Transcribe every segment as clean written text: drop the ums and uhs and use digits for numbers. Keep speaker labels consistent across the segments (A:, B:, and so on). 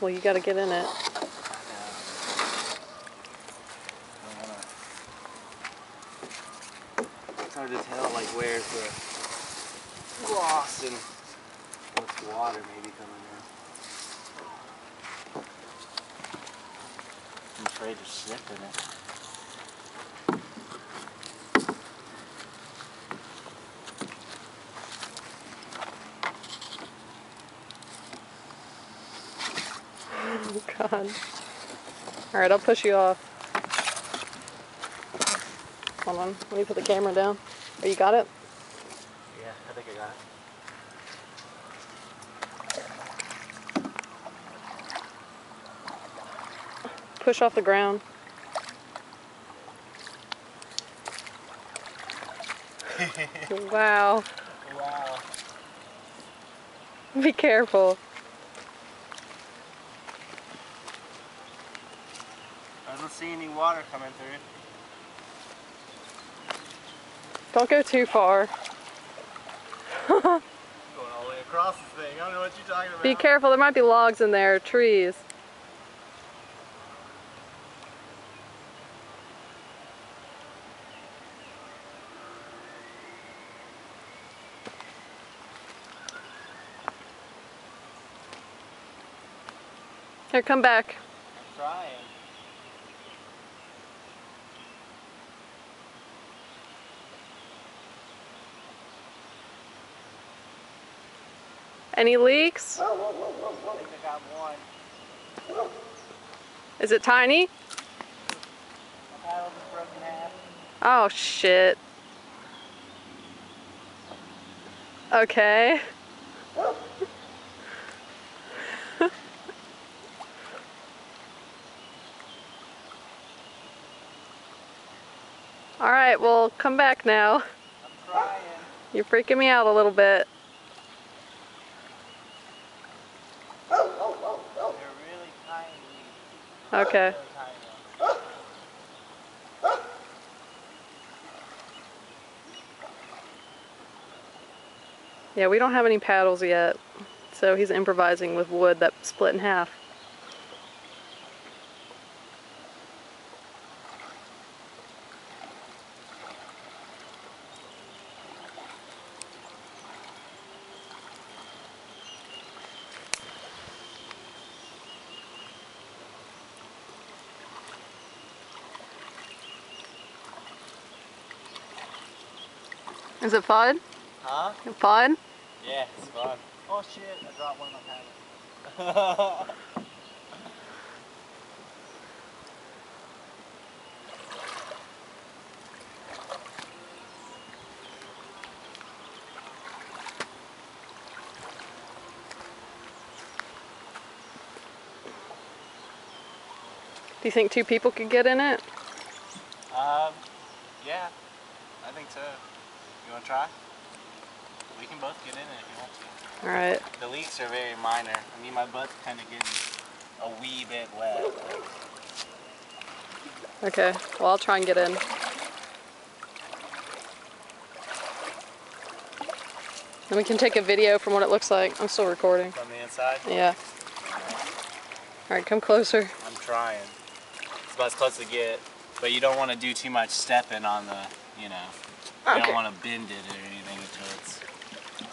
A: Well, you gotta get in it.
B: I know. It's hard to tell, like, where's the gloss and what's water maybe coming in. I'm afraid to slip in it.
A: Oh, God. Alright, I'll push you off. Hold on, let me put the camera down. Oh, you got it?
B: Yeah, I think I got it.
A: Push off the ground. Wow.
B: Wow.
A: Be careful.
B: I don't see any water coming through.
A: Don't go too far.
B: Going all the way across this thing. I don't know what you're talking about.
A: Be careful, there might be logs in there, trees. Here, come back.
B: I'm trying.
A: Any leaks?
B: I think I got one.
A: Is it tiny?
B: My paddle just broke in half.
A: Oh, shit. Okay. Alright, well, come back now.
B: I'm trying.
A: You're freaking me out a little bit.
B: They're really tiny.
A: Okay.
B: Really tiny.
A: Yeah, we don't have any paddles yet, so he's improvising with wood that split in half. Is it fun?
B: Huh?
A: Fun?
B: Yeah, it's fun. Oh shit, I dropped one of my paddles.
A: Do you think two people could get in it?
B: Yeah, I think so. You want to try? We can both get in it if you want to.
A: Alright.
B: The leaks are very minor. I mean, my butt's kind of getting a wee bit wet.
A: Okay, well, I'll try and get in. Then we can take a video from what it looks like. I'm still recording.
B: From the inside?
A: Yeah. Alright, come closer.
B: I'm trying. It's about as close as I get. But you don't want to do too much stepping on the, you know. You
A: Okay.
B: don't want to bend it or anything until it's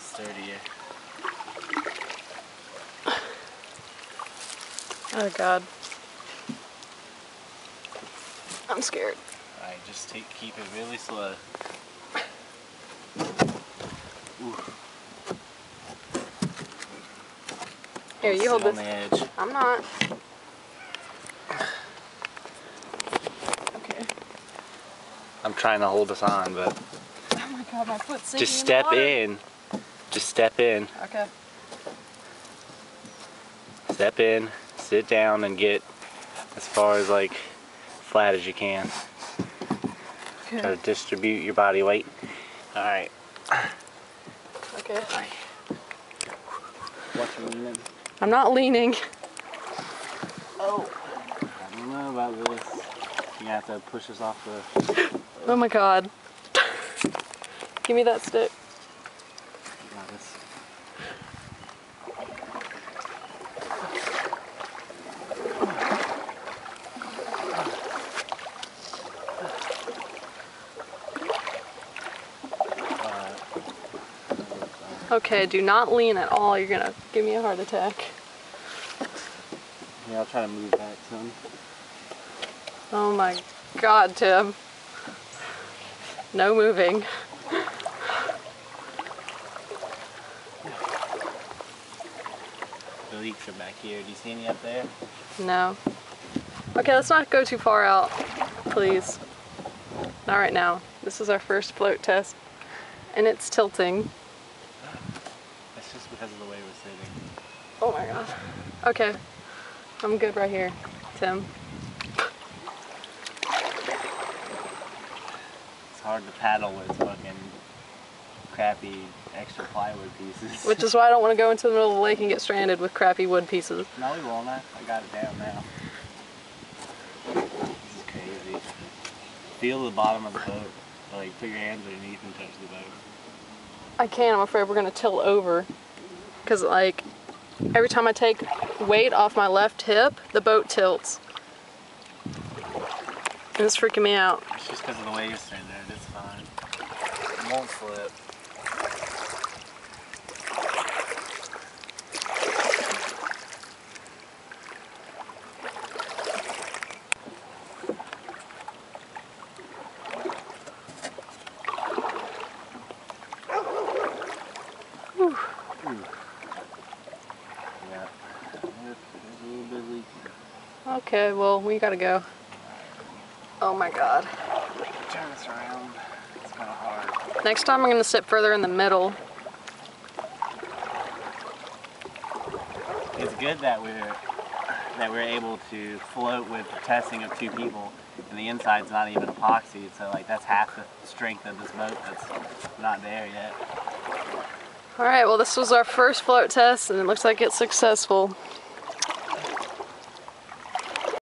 B: sturdier.
A: Oh, God. I'm scared.
B: Alright, just keep it really slow. Ooh.
A: Here, you hold
B: Sit on
A: this.
B: the edge.
A: I'm not. Okay.
B: I'm trying to hold us on, but
A: Oh my God, my foot's sinking
B: just step in. Just step in.
A: Okay.
B: Step in, sit down, and get as far as like flat as you can.
A: Okay.
B: Try to distribute your body weight. Alright.
A: Okay.
B: Watch you leaning.
A: I'm not leaning.
B: Oh. I don't know about this. You have to push us off the...
A: Oh my God. Give me that stick.
B: You got this.
A: Okay, do not lean at all. You're gonna give me a heart attack.
B: Yeah, I'll try to move back some.
A: Oh my God, Tim. No moving.
B: The leaks are back here. Do you see any up there?
A: No. Okay, let's not go too far out, please. Not right now. This is our first float test, and it's tilting.
B: That's just because of the way we're sitting.
A: Oh my God. Okay, I'm good right here, Tim.
B: It's hard to paddle with fucking crappy extra plywood pieces.
A: Which is why I don't want to go into the middle of the lake and get stranded with crappy wood pieces.
B: No, we won't. I got it down now. This is crazy. Feel the bottom of the boat. Like, put your hands underneath and touch the boat.
A: I can't, I'm afraid we're gonna tilt over. Cause like, every time I take weight off my left hip, the boat tilts. And it's freaking me out.
B: It's just because of the way you're sitting there. It's fine. It won't flip. Yeah, there's a little bit leaky.
A: Okay, well, we gotta go. Oh my God.
B: Turn this around. It's kind of hard.
A: Next time I'm gonna sit further in the middle.
B: It's good that we're able to float with the testing of two people, and the inside's not even epoxied, so like that's half the strength of this boat that's not there yet.
A: All right, well, this was our first float test, and it looks like it's successful.